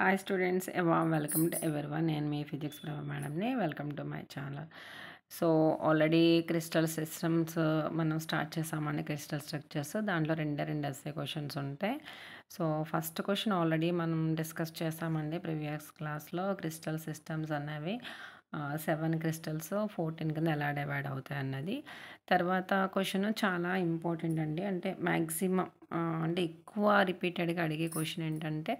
Hi students, a warm welcome to everyone. నేను మీ physics ప్రభ మేడంని. Welcome to my channel. So already crystal systems మనం start చేసామండి. Crystal structures దాంట్లో రెండు SA questions ఉంటాయి. సో ఫస్ట్ క్వశ్చన్ ఆల్రెడీ మనం discuss చేసామండి ప్రీవియస్ క్లాస్లో. క్రిస్టల్ సిస్టమ్స్ అనేవి 7 క్రిస్టల్స్ 14 కింద ఎలా డివైడ్ అవుతాయి అన్నది. తర్వాత క్వశ్చన్ చాలా ఇంపార్టెంట్ అండి. అంటే మ్యాక్సిమం అంటే ఎక్కువ రిపీటెడ్గా అడిగే క్వశ్చన్ ఏంటంటే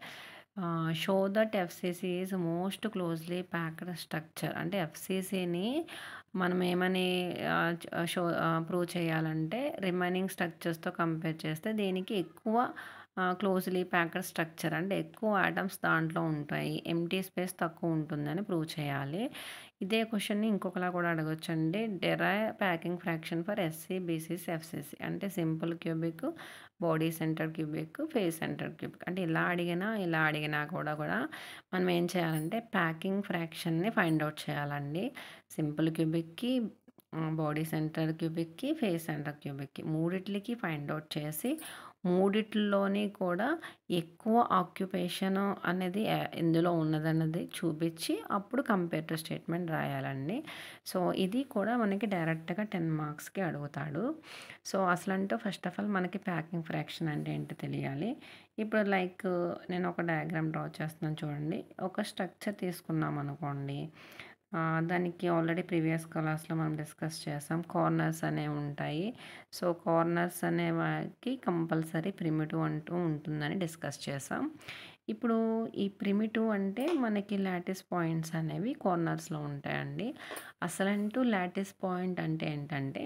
show that FCC is most closely packed structure. అంటే ఎఫ్సిసిని మనం ఏమని ప్రూవ్ చేయాలంటే రిమైనింగ్ స్ట్రక్చర్స్తో కంపేర్ చేస్తే దీనికి ఎక్కువ క్లోజ్లీ ప్యాక్డ్ స్ట్రక్చర్, అంటే ఎక్కువ ఆటమ్స్ దాంట్లో ఉంటాయి, ఎంటీ స్పేస్ తక్కువ ఉంటుందని ప్రూవ్ చేయాలి. ఇదే క్వశ్చన్ని ఇంకొకలా కూడా అడగొచ్చండి. Derive packing fraction for SC BCC FCC. అంటే simple cubic, body centre cubic, face centre cubic. అంటే ఇలా అడిగినా కూడా మనం ఏం చేయాలంటే ప్యాకింగ్ ఫ్రాక్షన్ని ఫైండ్ అవుట్ చేయాలండి. సింపుల్ క్యూబిక్కి, బాడీ సెంటర్ క్యూబిక్కి, ఫేస్ సెంటర్ క్యూబిక్కి మూడిట్లకి ఫైండ్ అవుట్ చేసి మూడిట్లోని కూడా ఎక్కువ ఆక్యుపేషన్ అనేది ఇందులో ఉన్నదన్నది చూపించి అప్పుడు కంపేరిటివ్ స్టేట్మెంట్ రాయాలండి. సో ఇది కూడా మనకి డైరెక్ట్గా 10 మార్క్స్కి అడుగుతాడు. సో అసలంటే ఫస్ట్ ఆఫ్ ఆల్ మనకి ప్యాకింగ్ ఫ్రాక్షన్ అంటే ఏంటో తెలియాలి. ఇప్పుడు లైక్ నేను ఒక డయాగ్రామ్ డ్రా చేస్తున్నాను చూడండి. ఒక స్ట్రక్చర్ తీసుకున్నాం అనుకోండి, దానికి ఆల్రెడీ ప్రీవియస్ క్లాస్లో మనం డిస్కస్ చేసాం. కార్నర్స్ అనేవి ఉంటాయి. సో కార్నర్స్ అనేవాకి కంపల్సరీ ప్రిమిటివ్ అంటూ ఉంటుందని డిస్కస్ చేసాం. ఇప్పుడు ఈ ప్రిమిటివ్ అంటే మనకి లాటిస్ పాయింట్స్ అనేవి కార్నర్స్లో ఉంటాయండి. అసలంటూ లాటిస్ పాయింట్ అంటే ఏంటంటే,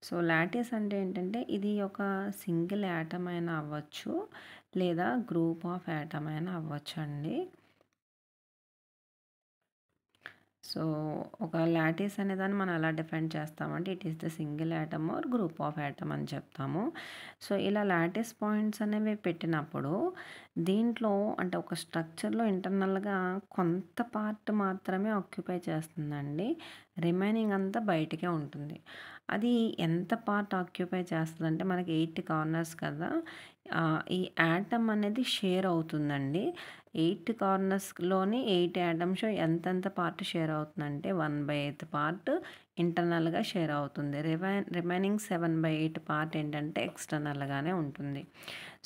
సో లాటిస్ అంటే ఏంటంటే ఇది ఒక సింగిల్ యాటమ్ అయినా అవ్వచ్చు, లేదా గ్రూప్ ఆఫ్ యాటమ్ అయినా అవ్వచ్చు అండి. సో ఒక లాటిస్ అనేదాన్ని మనం ఎలా డిఫైన్ చేస్తామంటే it is the single atom are group of atom అని చెప్తాము. సో ఇలా లాటిస్ పాయింట్స్ అనేవి పెట్టినప్పుడు దీంట్లో అంటే ఒక స్ట్రక్చర్లో ఇంటర్నల్గా కొంత పార్ట్ మాత్రమే ఆక్యుపై చేస్తుందండి, రిమైనింగ్ అంతా బయటకే ఉంటుంది. అది ఎంత పార్ట్ ఆక్యుపై చేస్తుందంటే మనకి 8 కార్నర్స్ కదా, ఈ యాటమ్ అనేది షేర్ అవుతుందండి. 8 కార్నర్స్లోని 8 యాటమ్స్ ఎంతెంత పార్ట్ షేర్ అవుతుందంటే 1/8 పార్ట్ ఇంటర్నల్గా షేర్ అవుతుంది. రిమైనింగ్ 7/8 పార్ట్ ఏంటంటే ఎక్స్టర్నల్గానే ఉంటుంది.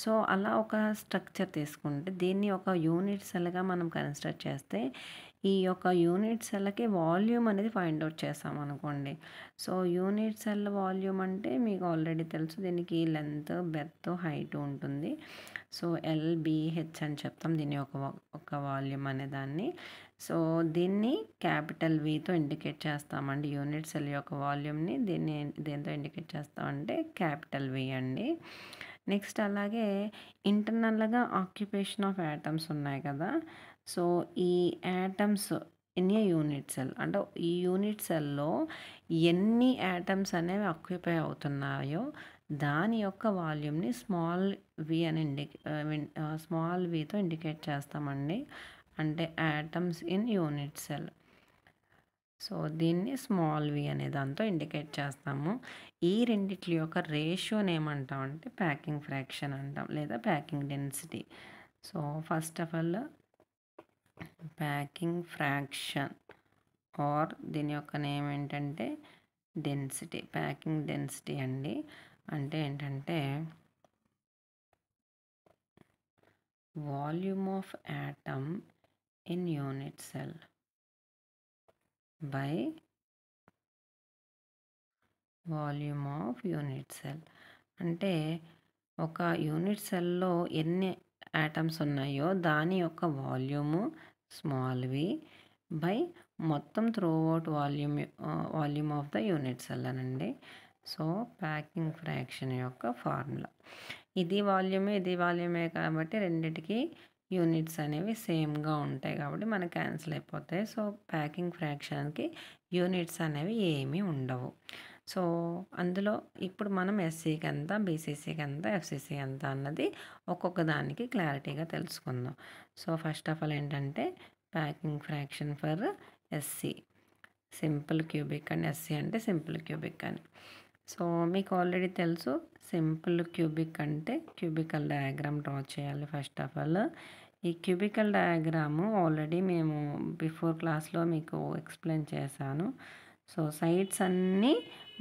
సో అలా ఒక స్ట్రక్చర్ తీసుకుంటే దీన్ని ఒక యూనిట్ సెల్గా మనం కన్సిడర్ చేస్తే ఈ యొక్క యూనిట్ సెల్కి వాల్యూమ్ అనేది ఫైండ్ అవుట్ చేసాం అనుకోండి. సో యూనిట్ సెల్ వాల్యూమ్ అంటే మీకు ఆల్రెడీ తెలుసు, దీనికి లెంత్, బెర్త్, హైట్ ఉంటుంది. సో ఎల్బిహెచ్ అని చెప్తాం దీని ఒక వాల్యూమ్ అనే దాన్ని. సో దీన్ని క్యాపిటల్ వితో ఇండికేట్ చేస్తామండి. యూనిట్ సెల్ యొక్క వాల్యూమ్ని దేంతో ఇండికేట్ చేస్తామంటే క్యాపిటల్ వి అండి. నెక్స్ట్ అలాగే ఇంటర్నల్గా ఆక్యుపేషన్ ఆఫ్ యాటమ్స్ ఉన్నాయి కదా. సో ఈ atoms in a unit cell, అంటే ఈ యూనిట్ సెల్లో ఎన్ని యాటమ్స్ అనేవి ఆక్యుపై అవుతున్నాయో దాని యొక్క వాల్యూమ్ని స్మాల్ వి అని స్మాల్ వితో ఇండికేట్ చేస్తామండి. అంటే atoms in unit cell. So దీన్ని స్మాల్ వి అనే దాంతో ఇండికేట్ చేస్తాము. ఈ రెండిట్ల యొక్క రేషియోని ఏమంటామంటే ప్యాకింగ్ ఫ్రాక్షన్ అంటాం, లేదా packing density. So first of all packing fraction are దీని యొక్క నేమ్ ఏంటంటే డెన్సిటీ, ప్యాకింగ్ డెన్సిటీ అండి. అంటే ఏంటంటే volume of atom in unit cell by volume of unit cell. అంటే ఒక యూనిట్ సెల్లో ఎన్ని యాటమ్స్ ఉన్నాయో దాని యొక్క వాల్యూము స్మాల్ వి బై మొత్తం throughout volume of the unit cell అనండి. సో ప్యాకింగ్ ఫ్రాక్షన్ యొక్క ఫార్ములా ఇది వాల్యూమే కాబట్టి రెండిటికి యూనిట్స్ అనేవి సేమ్గా ఉంటాయి కాబట్టి మనకు క్యాన్సిల్ అయిపోతాయి. సో ప్యాకింగ్ ఫ్రాక్షన్కి యూనిట్స్ అనేవి ఏమీ ఉండవు. సో అందులో ఇప్పుడు మనం ఎస్సీకి ఎంత, బీసీసీకి ఎంత, ఎఫ్సిసి ఎంత అన్నది ఒక్కొక్క దానికి క్లారిటీగా తెలుసుకుందాం. సో ఫస్ట్ ఆఫ్ ఆల్ ఏంటంటే packing fraction for SC simple cubic and SC అంటే సింపుల్ క్యూబిక్ అని. సో మీకు ఆల్రెడీ తెలుసు సింపుల్ క్యూబిక్ అంటే క్యూబికల్ డయాగ్రామ్ డ్రా చేయాలి ఫస్ట్ ఆఫ్ ఆల్. ఈ క్యూబికల్ డయాగ్రాము ఆల్రెడీ మేము బిఫోర్ క్లాస్లో మీకు ఎక్స్ప్లెయిన్ చేశాను. సో సైడ్స్ అన్నీ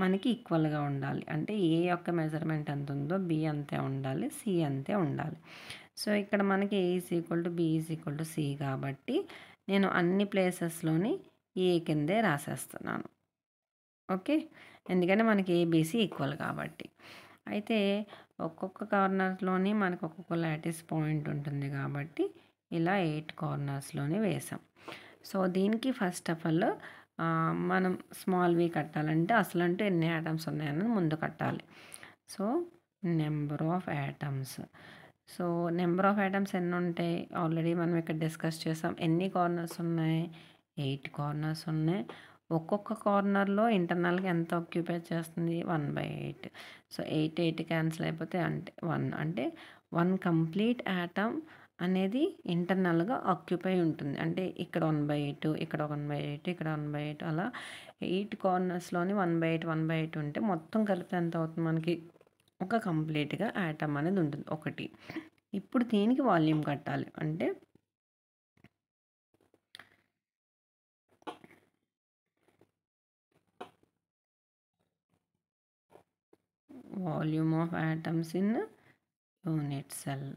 మనకి ఈక్వల్గా ఉండాలి. అంటే ఏ యొక్క మెజర్మెంట్ ఎంత ఉందో బి అంతే ఉండాలి, సి అంతే ఉండాలి. సో ఇక్కడ మనకి a is equal to b is equal to c కాబట్టి నేను అన్ని ప్లేసెస్లోని ఏ కిందే రాసేస్తున్నాను. ఓకే, ఎందుకంటే మనకి ఏబీసీ ఈక్వల్ కాబట్టి. అయితే ఒక్కొక్క కార్నర్స్లోని మనకు ఒక్కొక్క లాటిస్ పాయింట్ ఉంటుంది కాబట్టి ఇలా 8 కార్నర్స్లోని వేసాం. సో దీనికి ఫస్ట్ ఆఫ్ ఆల్ మనం స్మాల్ వి కట్టాలంటే అసలు అంటూ ఎన్ని యాటమ్స్ ఉన్నాయన్నది ముందు కట్టాలి. So number of atoms. So number of atoms ఎన్ని ఉంటాయి ఆల్రెడీ మనం ఇక్కడ డిస్కస్ చేసాం. ఎన్ని కార్నర్స్ ఉన్నాయి? 8 కార్నర్స్ ఉన్నాయి. ఒక్కొక్క కార్నర్లో ఇంటర్నల్గా ఎంత ఆక్యుపై చేస్తుంది? 1/8. సో 8 క్యాన్సిల్ అయిపోతే అంటే 1 అంటే 1 కంప్లీట్ యాటమ్ అనేది ఇంటర్నల్గా ఆక్యుపై ఉంటుంది. అంటే ఇక్కడ 1/8, ఇక్కడ 1/8, ఇక్కడ 1/8 అలా 8 కార్నర్స్లోని 1/8 1/8 ఉంటే మొత్తం కలిపితే ఎంత అవుతుంది మనకి? ఒక కంప్లీట్గా యాటమ్ అనేది ఉంటుంది ఒకటి. ఇప్పుడు దీనికి వాల్యూమ్ కట్టాలి. అంటే volume of atoms in unit cell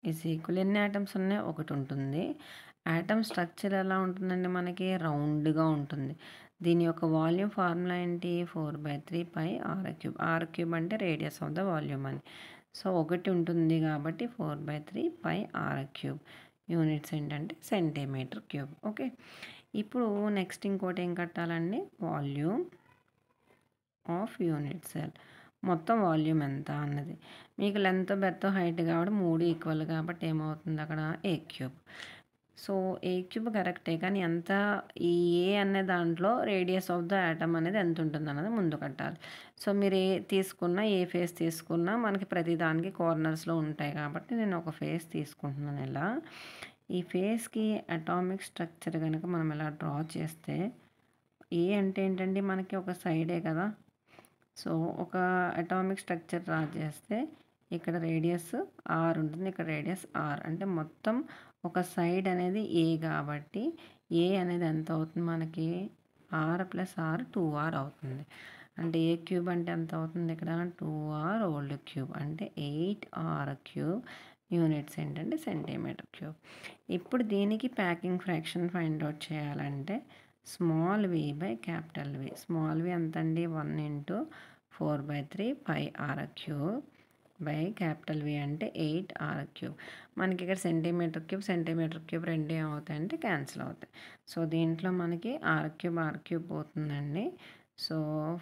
is equal ఎన్ని యాటమ్స్ ఉన్నాయి? ఒకటి ఉంటుంది. యాటమ్ స్ట్రక్చర్ ఎలా ఉంటుందండి? మనకి రౌండ్గా ఉంటుంది. దీని యొక్క వాల్యూమ్ ఫార్ములా ఏంటి? 4/3 పై r³ r³ అంటే రేడియస్ ఆఫ్ ద వాల్యూమ్ అని. సో ఒకటి ఉంటుంది కాబట్టి 4/3 పై r³. యూనిట్స్ ఏంటంటే సెంటీమీటర్ క్యూబ్. ఓకే, ఇప్పుడు నెక్స్ట్ ఇంకోటి ఏం కట్టాలండి? Volume of unit cell. మొత్తం వాల్యూమ్ ఎంత అన్నది మీకు లెంత్ బెర్త్ హైట్ కాబట్టి 3 ఈక్వల్ కాబట్టి ఏమవుతుంది అక్కడ? a³. సో a³ కరెక్టే, కానీ ఎంత ఈ ఏ అనే దాంట్లో రేడియస్ ఆఫ్ ద యాటమ్ అనేది ఎంత ఉంటుంది అన్నది ముందు కట్టాలి. సో మీరు ఏ తీసుకున్నా, ఏ ఫేస్ తీసుకున్నా మనకి ప్రతి దానికి కార్నర్స్లో ఉంటాయి కాబట్టి నేను ఒక ఫేస్ తీసుకుంటున్నాను. ఇలా ఈ ఫేస్కి అటామిక్ స్ట్రక్చర్ కనుక మనం ఇలా డ్రా చేస్తే ఏ అంటే ఏంటండి? మనకి ఒక సైడే కదా. సో ఒక అటామిక్ స్ట్రక్చర్ డ్రా చేస్తే ఇక్కడ రేడియస్ ఆర్ ఉంటుంది, ఇక్కడ రేడియస్ ఆర్ అంటే మొత్తం ఒక సైడ్ అనేది ఏ కాబట్టి ఏ అనేది ఎంత అవుతుంది మనకి? ఆర్ ప్లస్ ఆర్ 2r అవుతుంది. అంటే a³ అంటే ఎంత అవుతుంది ఇక్కడ? 2r³ అంటే 8r³ యూనిట్స్ ఏంటంటే సెంటీమీటర్ క్యూబ్. ఇప్పుడు దీనికి ప్యాకింగ్ ఫ్రాక్షన్ ఫైండ్ అవుట్ చేయాలంటే small v by capital V. Small v ఎంతండి? 1 × 4/3 పై r³ బై క్యాపిటల్ V అంటే 8r³. మనకి ఇక్కడ సెంటీమీటర్ క్యూబ్ రెండు ఏమవుతాయంటే క్యాన్సిల్ అవుతాయి. సో దీంట్లో మనకి r³ పోతుందండి. సో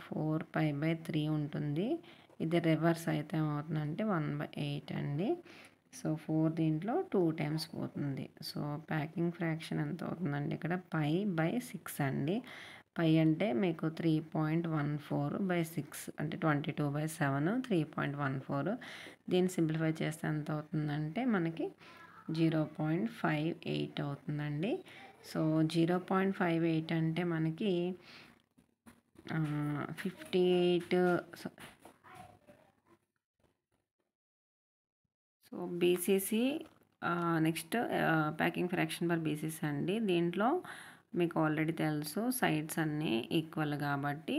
4π/3 ఉంటుంది. ఇది రివర్స్ అయితే ఏమవుతుందంటే 1/8 అండి. సో 4 దీంట్లో 2 టైమ్స్ పోతుంది. సో ప్యాకింగ్ ఫ్రాక్షన్ ఎంత అవుతుందండి? ఇక్కడ π/6 అండి. పై అంటే మీకు 3.14/6 అంటే 22/7 3.14. దీన్ని సింప్లిఫై చేస్తే ఎంత అవుతుందంటే మనకి 0.58 అవుతుందండి. సో 0.58 అంటే మనకి 58. So BCC next packing fraction for BCC అండి. దీంట్లో మీకు ఆల్రెడీ తెలుసు సైడ్స్ అన్నీ ఈక్వల్ కాబట్టి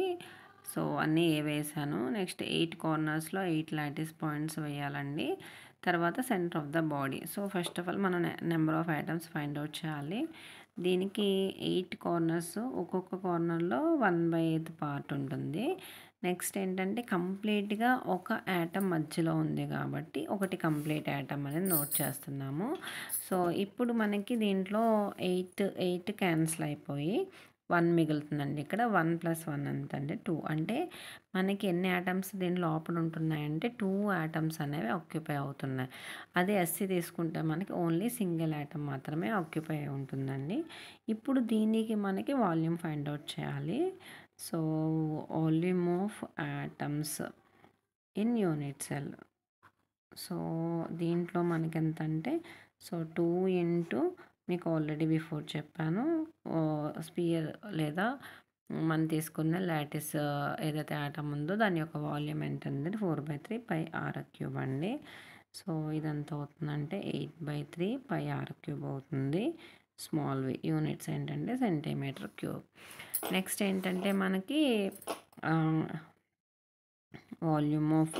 సో అన్నీ ఏ వేసాను. నెక్స్ట్ 8 కార్నర్స్లో 8 లాటిస్ పాయింట్స్ వేయాలండి. తర్వాత centre of the body. So first of all మనం number of items find out చేయాలి. దీనికి 8 కార్నర్స్, ఒక్కొక్క కార్నర్లో 1/8 పార్ట్ ఉంటుంది. నెక్స్ట్ ఏంటంటే కంప్లీట్గా ఒక యాటమ్ మధ్యలో ఉంది కాబట్టి ఒకటి కంప్లీట్ యాటమ్ అనేది నోట్ చేస్తున్నాము. సో ఇప్పుడు మనకి దీంట్లో 8 క్యాన్సిల్ అయిపోయి 1 మిగులుతుందండి. ఇక్కడ 1 + 1 ఎంత అంటే 2. అంటే మనకి ఎన్ని యాటమ్స్ దీని లోపల ఉంటున్నాయంటే 2 యాటమ్స్ అనేవి ఆక్యుపై అవుతున్నాయి. అదే ఎస్సీ తీసుకుంటే మనకి ఓన్లీ సింగిల్ యాటమ్ మాత్రమే ఆక్యుపై ఉంటుందండి. ఇప్పుడు దీనికి మనకి వాల్యూమ్ ఫైండ్ అవుట్ చేయాలి. So volume of atoms in unit cell. So దీంట్లో మనకి ఎంత అంటే సో 2 × మీకు ఆల్రెడీ బిఫోర్ చెప్పాను స్పియర్ లేదా మనం తీసుకున్న లాటిస్ ఏదైతే ఆటమ్ ఉందో దాని యొక్క వాల్యూమ్ ఎంత ఉంది 4/3 పై ఆర్ క్యూబ్ అండి. సో ఇదంతా అవుతుందంటే 8/3 పై ఆర్ క్యూబ్ అవుతుంది. స్మాల్ వి యూనిట్స్ ఏంటంటే సెంటీమీటర్ క్యూబ్. నెక్స్ట్ ఏంటంటే మనకి వాల్యూమ్ ఆఫ్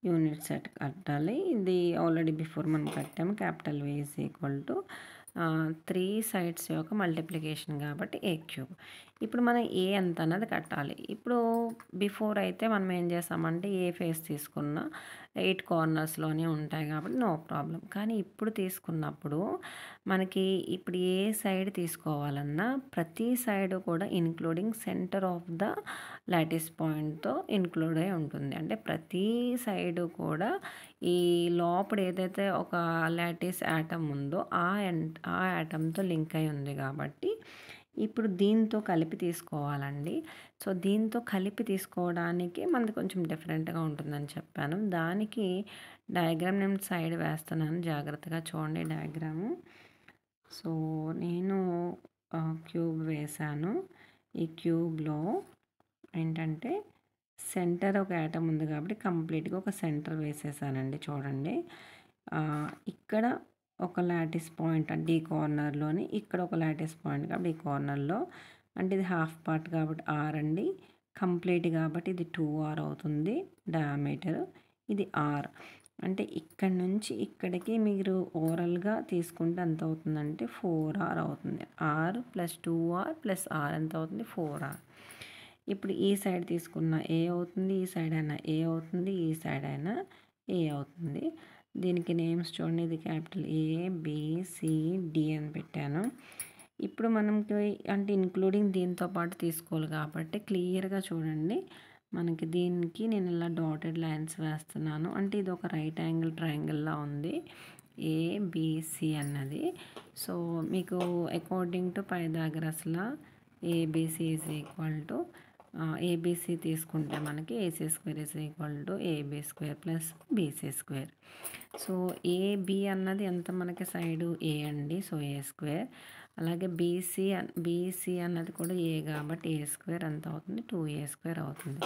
యూనిట్ సెట్ కట్టాలి. ఇది ఆల్రెడీ బిఫోర్ మనం కట్టాము. Capital we is equal to 3 sides యొక్క మల్టిప్లికేషన్ కాబట్టి ఏ క్యూబ్. ఇప్పుడు మనం ఏ ఎంత అన్నది కట్టాలి. ఇప్పుడు బిఫోర్ అయితే మనం ఏం చేసామంటే ఏ ఫేస్ తీసుకున్న 8 కార్నర్స్లోనే ఉంటాయి కాబట్టి నో ప్రాబ్లం. కానీ ఇప్పుడు తీసుకున్నప్పుడు మనకి ఇప్పుడు ఏ సైడ్ తీసుకోవాలన్నా ప్రతి సైడ్ కూడా including centre of the lattice పాయింట్తో ఇంక్లూడ్ అయి ఉంటుంది. అంటే ప్రతి సైడ్ కూడా ఈ లోపల ఏదైతే ఒక లాటిస్ యాటమ్ ఉందో ఆ యాటమ్తో లింక్ అయి ఉంది కాబట్టి ఇప్పుడు దీంతో కలిపి తీసుకోవాలండి. సో దీంతో కలిపి తీసుకోవడానికి మనది కొంచెం డిఫరెంట్గా ఉంటుందని చెప్పాను. దానికి డయాగ్రామ్ నేను సైడ్ వేస్తున్నాను, జాగ్రత్తగా చూడండి డయాగ్రాము. సో నేను క్యూబ్ వేశాను. ఈ క్యూబ్లో ఏంటంటే సెంటర్ ఒక యాటమ్ ఉంది కాబట్టి కంప్లీట్గా ఒక సెంటర్ వేసేసానండి. చూడండి ఇక్కడ ఒక లాటిస్ పాయింట్ అంటే ఈ కార్నర్లోని, ఇక్కడ ఒక లాటిస్ పాయింట్ కాబట్టి ఈ కార్నర్లో, అంటే ఇది హాఫ్ పార్ట్ కాబట్టి ఆర్ అండి, కంప్లీట్ కాబట్టి ఇది 2r అవుతుంది డయామీటర్. ఇది ఆర్ అంటే ఇక్కడ నుంచి ఇక్కడికి మీరు ఓవరాల్గా తీసుకుంటే ఎంత అవుతుందంటే 4r అవుతుంది. r + 2r + r ఎంత అవుతుంది 4r. ఇప్పుడు ఈ సైడ్ తీసుకున్న ఏ అవుతుంది, ఈ సైడ్ అయినా ఏ అవుతుంది, ఈ సైడ్ అయినా ఏ అవుతుంది. దీనికి నేమ్స్ చూడండి, ఇది capital A B C D అని పెట్టాను. ఇప్పుడు మనకి అంటే ఇంక్లూడింగ్ దీంతో పాటు తీసుకోవాలి కాబట్టి క్లియర్గా చూడండి. మనకి దీనికి నేను ఇలా డాటెడ్ లైన్స్ వేస్తున్నాను. అంటే ఇది ఒక రైట్ యాంగిల్ ట్రయాంగిల్లా ఉంది ఏబిసి అన్నది. సో మీకు అకార్డింగ్ టు పైథాగరస్‌లా ABC is equal to ABC తీసుకుంటే మనకి AC square is equal to AB square plus BC square. So AB అన్నది ఎంత మనకి సైడు ఏ అండి, సో ఏ స్క్వేర్. అలాగే బీసీ అన్నది కూడా ఏ కాబట్టి ఏ స్క్వేర్ ఎంత అవుతుంది 2a స్క్వేర్ అవుతుంది.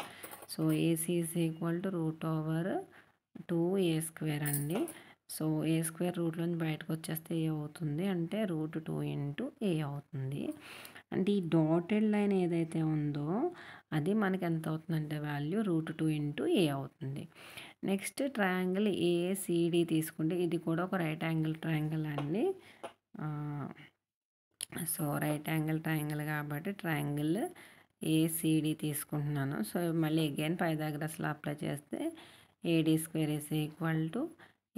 So AC is equal to √2a square అండి. సో ఏ స్క్వేర్ రూట్లోంచి బయటకు వచ్చేస్తే ఏ అవుతుంది అంటే √2 ఇంటూ ఏ అవుతుంది. అంటే ఈ డాటెడ్ లైన్ ఏదైతే ఉందో అది మనకి ఎంత అవుతుందంటే వాల్యూ √2 ఇంటూ ఏ అవుతుంది. నెక్స్ట్ ట్రయాంగిల్ ఏసిడి తీసుకుంటే ఇది కూడా ఒక రైట్ యాంగిల్ ట్రయాంగిల్ అండి. సో రైట్ యాంగిల్ ట్రయాంగిల్ కాబట్టి ట్రయాంగిల్ ఏసిడి తీసుకుంటున్నాను. సో మళ్ళీ అగైన్ పైథాగరస్‌లో అప్లై చేస్తే A D square is equal to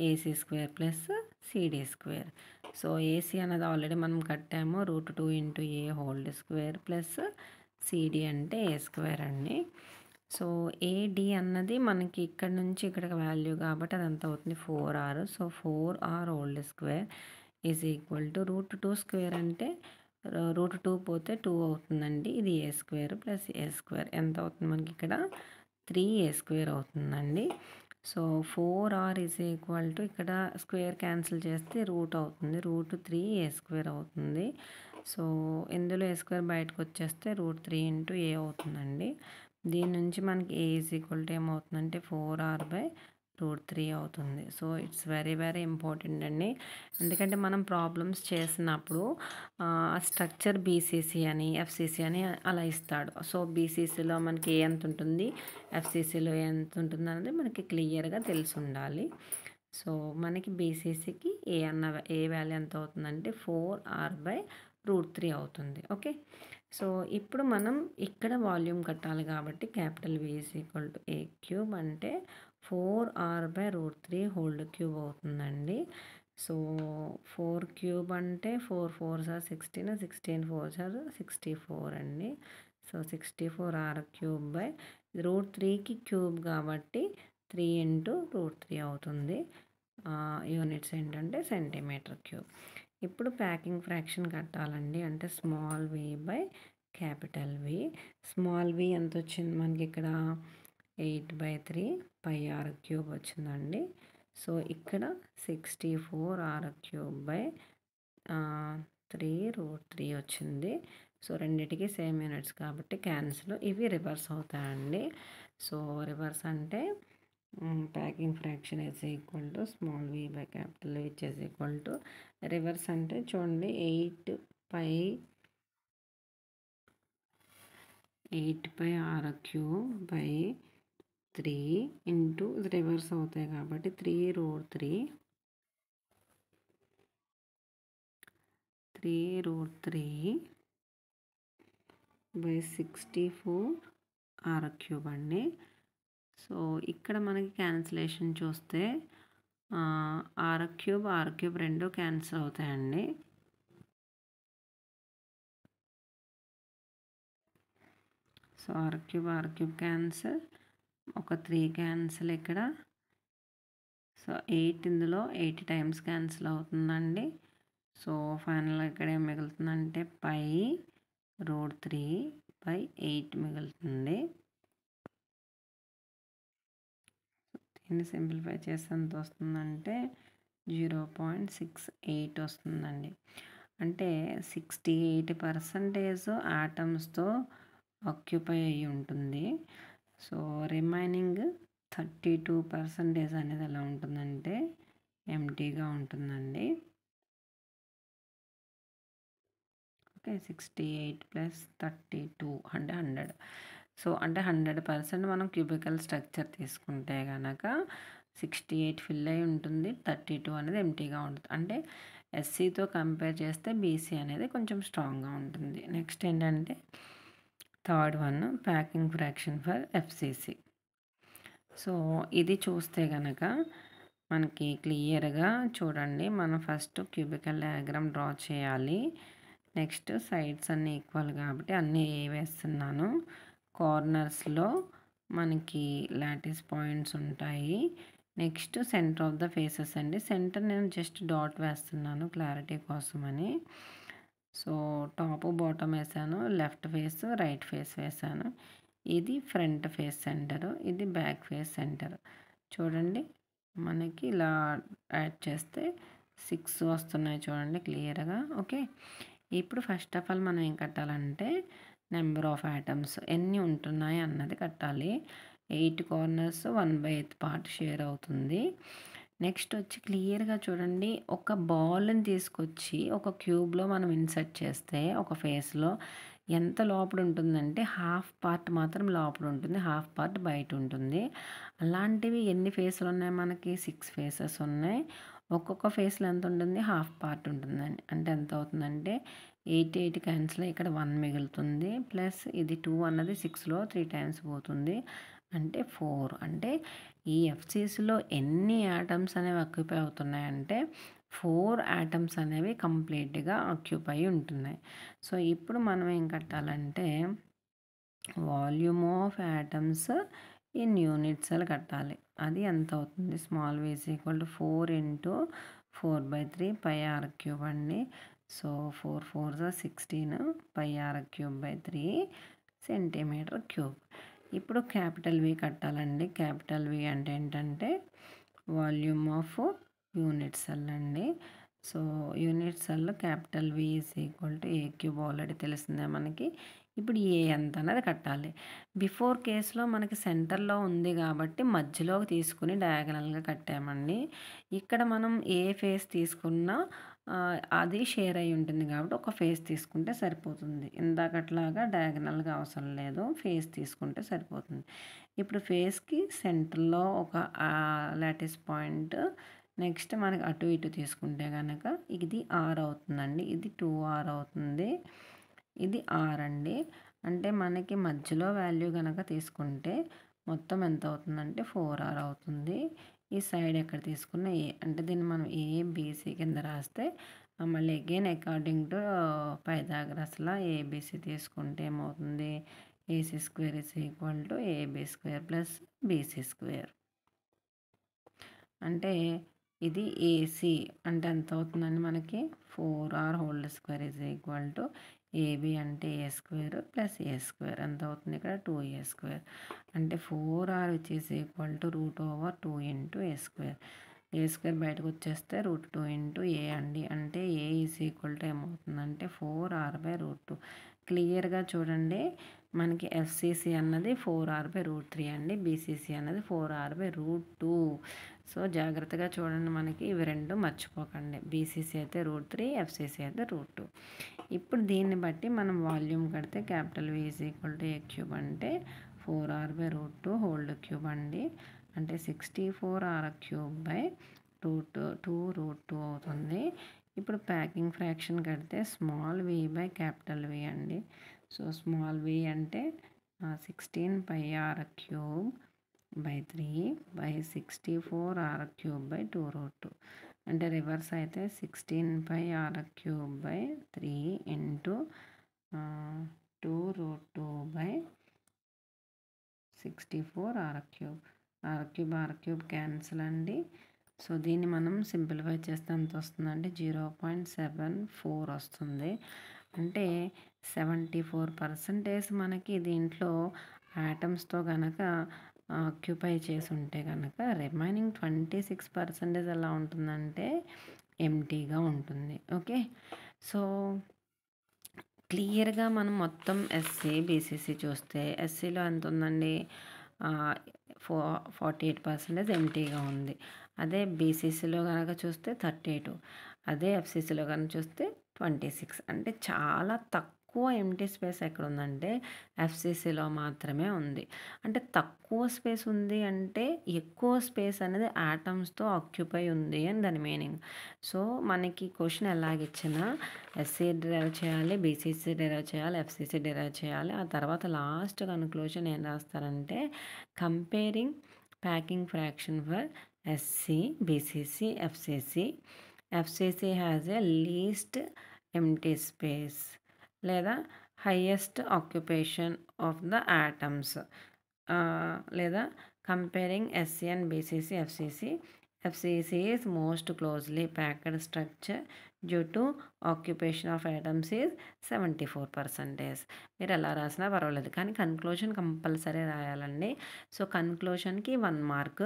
A C square plus C D square. So A C అన్నది ఆల్రెడీ మనం కట్టాము, √2 into a whole square plus C D అంటే ఏ స్క్వేర్ అండి. సో ఏడి అన్నది మనకి ఇక్కడ నుంచి ఇక్కడికి వాల్యూ కాబట్టి అది ఎంత అవుతుంది 4r. So 4r whole square is equal to √2 square అంటే √2 పోతే 2 అవుతుందండి. ఇది ఏ స్క్వేర్ ప్లస్ ఏ స్క్వేర్ ఎంత అవుతుంది మనకి ఇక్కడ 3a స్క్వేర్ అవుతుందండి. So 4r is equal to ఇక్కడ స్క్వేర్ క్యాన్సిల్ చేస్తే రూట్ అవుతుంది, √3a స్క్వేర్ అవుతుంది. సో ఇందులో ఏ స్క్వేర్ బయటకు వచ్చేస్తే √3 ఇంటూ ఏ అవుతుందండి. దీని నుంచి మనకి ఏ ఈజ్ ఈక్వల్ టు ఏమవుతుందంటే 4r/√3 అవుతుంది. So it's very very important అండి. ఎందుకంటే మనం ప్రాబ్లమ్స్ చేసినప్పుడు స్ట్రక్చర్ బీసీసీ అని ఎఫ్సిసి అని అలా ఇస్తాడు. సో బీసీసీలో మనకి ఏ ఎంత ఉంటుంది, ఎఫ్సిసిలో ఎంత ఉంటుంది అనేది మనకి క్లియర్గా తెలిసి ఉండాలి. సో మనకి బీసీసీకి ఏ వాల్యూ ఎంత అవుతుందంటే 4r/√3 అవుతుంది. ఓకే. సో ఇప్పుడు మనం ఇక్కడ వాల్యూమ్ కట్టాలి కాబట్టి capital we is equal to A cube అంటే 4r/√3 హోల్ క్యూబ్ అవుతుందండి. సో 4 క్యూబ్ అంటే 4 4s are 16, 16 4s are 64 అండి. సో 64r క్యూబ్ బై √3కి క్యూబ్ కాబట్టి 3 ఇంటూ √3 అవుతుంది. యూనిట్స్ ఏంటంటే సెంటీమీటర్ క్యూబ్. ఇప్పుడు ప్యాకింగ్ ఫ్రాక్షన్ కట్టాలండి. అంటే small v by capital v. Small v ఎంత వచ్చింది మనకి ఇక్కడ 8/3 పై ఆర్ క్యూబ్ వచ్చిందండి. సో ఇక్కడ 64r క్యూబ్ బై 3 √3 వచ్చింది. సో రెండిటికి సేమ్ యూనిట్స్ కాబట్టి క్యాన్సిల్. ఇవి రివర్స్ అవుతాయండి. సో రివర్స్ అంటే packing fraction is equal to small v by capital which is equal to reverse అంటే చూడండి 8 pi r cube by 3 into reverse అవుతాయి కాబట్టి 3√3 బై 64 ఆర్ క్యూబ్ అండి. సో ఇక్కడ మనకి క్యాన్సిలేషన్ చూస్తే ఆర్ క్యూబ్ రెండు క్యాన్సిల్ అవుతాయండి. సో ఆర్ క్యూబ్ క్యాన్సిల్, ఒక 3 క్యాన్సిల్ ఇక్కడ. సో 8 ఇందులో 80 టైమ్స్ క్యాన్సిల్ అవుతుందండి. సో ఫైనల్గా ఇక్కడ ఏం మిగులుతుందంటే π√3/8 మిగులుతుంది. దీన్ని సింప్లిఫై చేస్తే ఎంత వస్తుందంటే 0.68 వస్తుందండి. అంటే 68% ఆటమ్స్తో ఆక్యుపై అయ్యి ఉంటుంది. సో రిమైనింగ్ 32% అనేది ఎలా ఉంటుందంటే ఎంటీగా ఉంటుందండి. ఓకే, 68 + 32 అంటే 100. సో అంటే 100% మనం క్యూబికల్ స్ట్రక్చర్ తీసుకుంటే కనుక 68 ఫిల్ అయి ఉంటుంది, 32 అనేది ఎంటీగా ఉంటుంది. అంటే ఎస్సీతో కంపేర్ చేస్తే బీసీ అనేది కొంచెం స్ట్రాంగ్గా ఉంటుంది. నెక్స్ట్ ఏంటంటే third one packing fraction for FCC. So ఇది చూస్తే కనుక మనకి క్లియర్గా చూడండి, మనం ఫస్ట్ క్యూబికల్ డయాగ్రామ్ డ్రా చేయాలి. నెక్స్ట్ సైడ్స్ అన్నీ ఈక్వల్ కాబట్టి అన్నీ వేస్తున్నాను. కార్నర్స్లో మనకి లాటిస్ పాయింట్స్ ఉంటాయి. Next centre of the faces అండి. సెంటర్ నేను జస్ట్ డాట్ వేస్తున్నాను క్లారిటీ కోసమని. సో టాప్ బాటమ్ వేసాను, లెఫ్ట్ ఫేస్ రైట్ ఫేస్ వేసాను. ఇది ఫ్రంట్ ఫేస్ సెంటర్, ఇది బ్యాక్ ఫేస్ సెంటర్. చూడండి మనకి ఇలా యాడ్ చేస్తే 6 వస్తున్నాయి చూడండి క్లియర్గా. ఓకే, ఇప్పుడు ఫస్ట్ ఆఫ్ ఆల్ మనం ఏం కట్టాలంటే నెంబర్ ఆఫ్ ఆటమ్స్ ఎన్ని ఉంటున్నాయి అన్నది కట్టాలి. 8 కార్నర్స్ 1/8 పార్ట్ షేర్ అవుతుంది. నెక్స్ట్ వచ్చి క్లియర్గా చూడండి, ఒక బాల్ని తీసుకొచ్చి ఒక క్యూబ్లో మనం ఇన్సర్ట్ చేస్తే ఒక ఫేస్లో ఎంత లోపల ఉంటుందంటే హాఫ్ పార్ట్ మాత్రం లోపల ఉంటుంది, హాఫ్ పార్ట్ బయట ఉంటుంది. అలాంటివి ఎన్ని ఫేసులు ఉన్నాయి మనకి? 6 ఫేసెస్ ఉన్నాయి. ఒక్కొక్క ఫేస్లో ఎంత ఉంటుంది? హాఫ్ పార్ట్ ఉంటుందండి. అంటే ఎంత అవుతుందంటే 8 క్యాన్సిల్, ఇక్కడ 1 మిగులుతుంది. ప్లస్ ఇది 2 అన్నది 6లో 3 టైమ్స్ పోతుంది అంటే 4. అంటే ఈ ఎఫ్సిసిలో ఎన్ని యాటమ్స్ అనేవి ఆక్యుపై అవుతున్నాయంటే 4 యాటమ్స్ అనేవి కంప్లీట్గా ఆక్యుపై ఉంటున్నాయి. సో ఇప్పుడు మనం ఏం కట్టాలంటే volume of atoms in units అని కట్టాలి. అది ఎంత అవుతుంది? స్మాల్ v = 4 × 4/3 πr³ అండి. So 4 4 16 πr³/3 cm³. ఇప్పుడు క్యాపిటల్ వి కట్టాలండి. క్యాపిటల్ వి అంటే ఏంటంటే వాల్యూమ్ ఆఫ్ యూనిట్ సెల్ అండి. సో యూనిట్ సెల్ క్యాపిటల్ వి = a³ ఆల్రెడీ తెలిసిందే మనకి. ఇప్పుడు ఏ ఎంత అనేది కట్టాలి. బిఫోర్ కేసులో మనకి సెంటర్లో ఉంది కాబట్టి మధ్యలోకి తీసుకుని డయాగనల్గా కట్టామండి. ఇక్కడ మనం ఏ ఫేస్ తీసుకున్నా అది షేర్ అయి ఉంటుంది కాబట్టి ఒక ఫేస్ తీసుకుంటే సరిపోతుంది. ఇందాకట్లాగా డయాగనల్గా అవసరం లేదు, ఫేస్ తీసుకుంటే సరిపోతుంది. ఇప్పుడు ఫేస్కి సెంటర్లో ఒక లాటిస్ పాయింట్, నెక్స్ట్ మనకి అటు ఇటు తీసుకుంటే కనుక ఇది R అవుతుందండి, ఇది 2R అవుతుంది, ఇది R అండి. అంటే మనకి మధ్యలో వాల్యూ కనుక తీసుకుంటే మొత్తం ఎంత అవుతుందంటే 4R అవుతుంది. ఈ సైడ్ ఎక్కడ తీసుకున్న ఏ, అంటే దీన్ని మనం ఏబిసి కింద రాస్తే మళ్ళీ అగైన్ అకార్డింగ్ టు పైథాగరస్లా ఏబిసి తీసుకుంటే ఏమవుతుంది? AC² = AB² + BC². అంటే ఇది ఏసీ అంటే ఎంత అవుతుందండి మనకి? 4R² AB అంటే A² + A² ఎంత అవుతుంది? ఇక్కడ 2A². అంటే 4R = √2 × A². ఏ స్క్వేర్ బయటకు వచ్చేస్తే √2 ఇంటూ ఏ అండి. అంటే ఏ ఈజ్ ఈక్వల్ టు ఏమవుతుందంటే 4r/√2. క్లియర్గా చూడండి, మనకి ఎఫ్సిసి అన్నది 4r/√3 అండి. బీసీసీ అన్నది 4r/√2. సో జాగ్రత్తగా చూడండి, మనకి ఇవి రెండు మర్చిపోకండి. బీసీసీ అయితే √3, ఎఫ్సిసి అయితే √2. ఇప్పుడు దీన్ని బట్టి మనం వాల్యూమ్ కడితే capital V is equal to A³ అంటే 4r/√2 హోల్ క్యూబ్ అండి. అంటే 64r³ √2 అవుతుంది. ఇప్పుడు ప్యాకింగ్ ఫ్రాక్షన్ కడితే స్మాల్ v/క్యాపిటల్ V అండి. సో స్మాల్ v అంటే 16πr³/3/64r³/2√2. అంటే రివర్స్ అయితే 16πr³/3 into 2√2/64r³. r³ cancel అండి. సో దీన్ని మనం సింప్లిఫై చేస్తే ఎంత వస్తుందంటే 0.74 వస్తుంది. అంటే 74% మనకి దీంట్లో యాటమ్స్తో కనుక ఆక్యుపై చేసి ఉంటే కనుక రిమైనింగ్ 26% ఎలా ఉంటుందంటే ఎంటీగా ఉంటుంది. ఓకే, సో క్లియర్గా మనం మొత్తం ఎస్సీ బీసీసీ చూస్తే ఎస్సీలో ఎంత ఉందండి, 48% ఎంటీగా ఉంది. అదే బీసీసీలో కనుక చూస్తే 32, అదే ఎఫ్సీసీలో కనుక చూస్తే 26. అంటే చాలా తక్కువ ఎంటీ స్పేస్ ఎక్కడ ఉందంటే ఎఫ్సీసీలో మాత్రమే ఉంది. అంటే తక్కువ స్పేస్ ఉంది అంటే ఎక్కువ స్పేస్ అనేది యాటమ్స్తో ఆక్యుపై ఉంది అని దాని మీనింగ్. సో మనకి క్వశ్చన్ ఎలాగిచ్చినా ఎస్సీ డిరైవ్ చేయాలి, బీసీసీ డిరైవ్ చేయాలి, ఎఫ్సీసీ డిరైవ్ చేయాలి. ఆ తర్వాత లాస్ట్ కన్క్లూజన్ ఏం రాస్తారంటే comparing packing fraction for SC, BCC, FCC. FCC has a least empty space లేదా highest occupation of the atoms. లేదా comparing SC and BCC, FCC. FCC is most closely packed structure due to occupation of atoms is 74%. మీరు ఎలా రాసినా పర్వాలేదు, కానీ conclusion compulsory రాయాలండి. So కన్క్లూజన్కి 1 mark,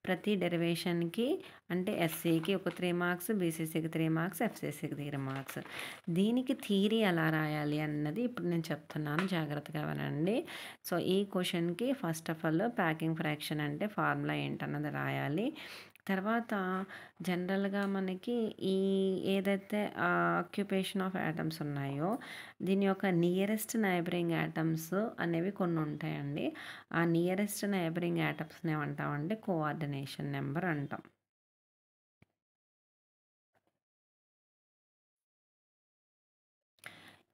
ప్రతి డెరివేషన్కి అంటే ఎస్సీకి ఒక 3 మార్క్స్, బీసీసీకి 3 మార్క్స్, ఎఫ్సీసీకి 3 మార్క్స్. దీనికి థియరీ ఎలా రాయాలి అన్నది ఇప్పుడు నేను చెప్తున్నాను, జాగ్రత్తగా వినండి. సో ఈ క్వశ్చన్కి first of all packing fraction అంటే ఫార్ములా ఏంటన్నది రాయాలి. తర్వాత జనరల్గా మనకి ఈ ఏదైతే ఆక్యుపేషన్ ఆఫ్ యాటమ్స్ ఉన్నాయో దీని యొక్క నియరెస్ట్ నైబరింగ్ యాటమ్స్ అనేవి కొన్ని ఉంటాయండి. ఆ నియరెస్ట్ నైబరింగ్ యాటమ్స్ని ఏమంటామంటే కోఆర్డినేషన్ నెంబర్ అంటాం.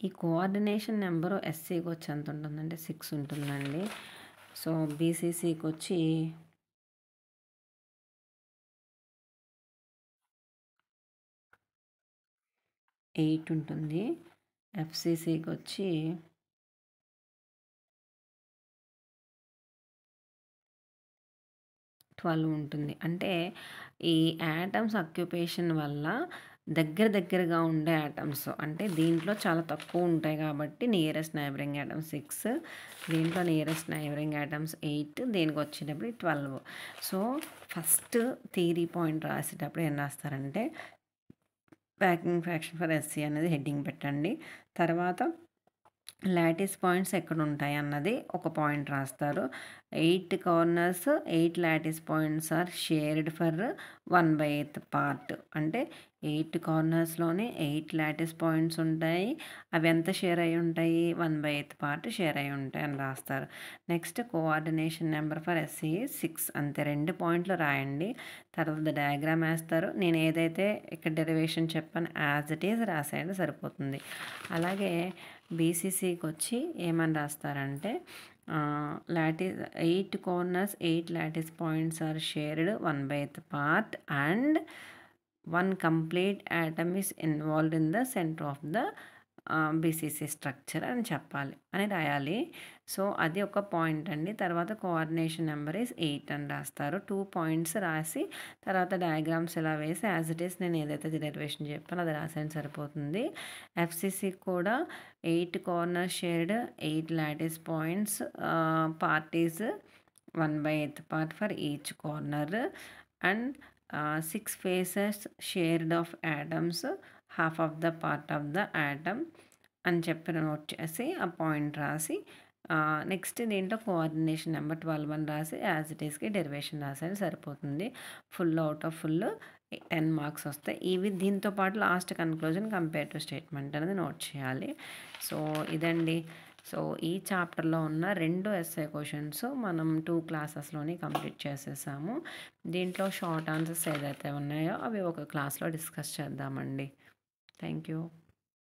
ఈ కోఆర్డినేషన్ నెంబరు ఎస్సీకి వచ్చి ఎంత ఉంటుందంటే 6 ఉంటుందండి. సో బీసీసీకి వచ్చి 8 ఉంటుంది. ఎఫ్సీసీకి వచ్చి 12 ఉంటుంది. అంటే ఈ యాటమ్స్ ఆక్యుపేషన్ వల్ల దగ్గరగా ఉండే యాటమ్స్ అంటే దీంట్లో చాలా తక్కువ ఉంటాయి కాబట్టి నియరెస్ట్ నైబరింగ్ యాటమ్స్ 6, దీంట్లో నియరెస్ట్ నైబరింగ్ యాటమ్స్ 8, దీనికి వచ్చేటప్పుడు 12. సో ఫస్ట్ థియరీ పాయింట్ రాసేటప్పుడు ఏం రాస్తారంటే ప్యాకింగ్ ఫ్రాక్షన్ ఫర్ ఎస్సీ అనేది హెడ్డింగ్ పెట్టండి. తర్వాత లాటిస్ పాయింట్స్ ఎక్కడ ఉంటాయి అన్నది ఒక పాయింట్ రాస్తారు. 8 corners, 8 lattice points are shared for 1/8 part. అంటే 8 కార్నర్స్లోనే 8 లాటిస్ పాయింట్స్ ఉంటాయి. అవి ఎంత షేర్ అయి ఉంటాయి, 1/8 పార్ట్ షేర్ అయి ఉంటాయి అని రాస్తారు. Next coordination number for SC 6, అంతే 2 పాయింట్లు రాయండి. తర్వాత డయాగ్రామ్ వేస్తారు. నేను ఏదైతే ఇక్కడ డెరివేషన్ చెప్పాను యాజ్ ఇట్ ఈజ్ రాసేయండి సరిపోతుంది. అలాగే బీసీసీకి వచ్చి ఏమని రాస్తారంటే lattice 8 corners, 8 lattice points are shared 1/8 part and 1 complete atom is involved in the centre of the BCC structure అని చెప్పాలి అని రాయాలి. సో అది ఒక పాయింట్ అండి. తర్వాత కోఆర్డినేషన్ నెంబర్ ఈస్ 8 అని రాస్తారు. 2 పాయింట్స్ రాసి తర్వాత డయాగ్రామ్స్ ఇలా వేసి యాజ్ ఇట్ ఈస్ నేను ఏదైతే డెరివేషన్ చెప్పానో అది రాసాను సరిపోతుంది. ఎఫ్సీసీకి కూడా 8 corner shared, 8 lattice points, part is 1/8 part for each corner and 6 faces shared of atoms, half of the part of the atom అని చెప్పి నోట్ చేసి ఆ పాయింట్ రాసి నెక్స్ట్ దీంట్లో కోఆర్డినేషన్ నెంబర్ 12 అని రాసి యాజ్ ఇట్ ఈస్కి డెరివేషన్ రాసేది సరిపోతుంది. Full out of full 10 marks వస్తాయి. ఇవి దీంతో పాటు లాస్ట్ కన్క్లూజన్ కంపేరిటివ్ స్టేట్మెంట్ అనేది నోట్ చేయాలి. సో ఇదండి. సో ఈ చాప్టర్లో ఉన్న 2 ఎస్ఏ క్వశ్చన్స్ మనం 2 క్లాసెస్లోని కంప్లీట్ చేసేసాము. దీంట్లో షార్ట్ ఆన్సర్స్ ఏదైతే ఉన్నాయో అవి ఒక క్లాస్లో డిస్కస్ చేద్దామండి. Thank you.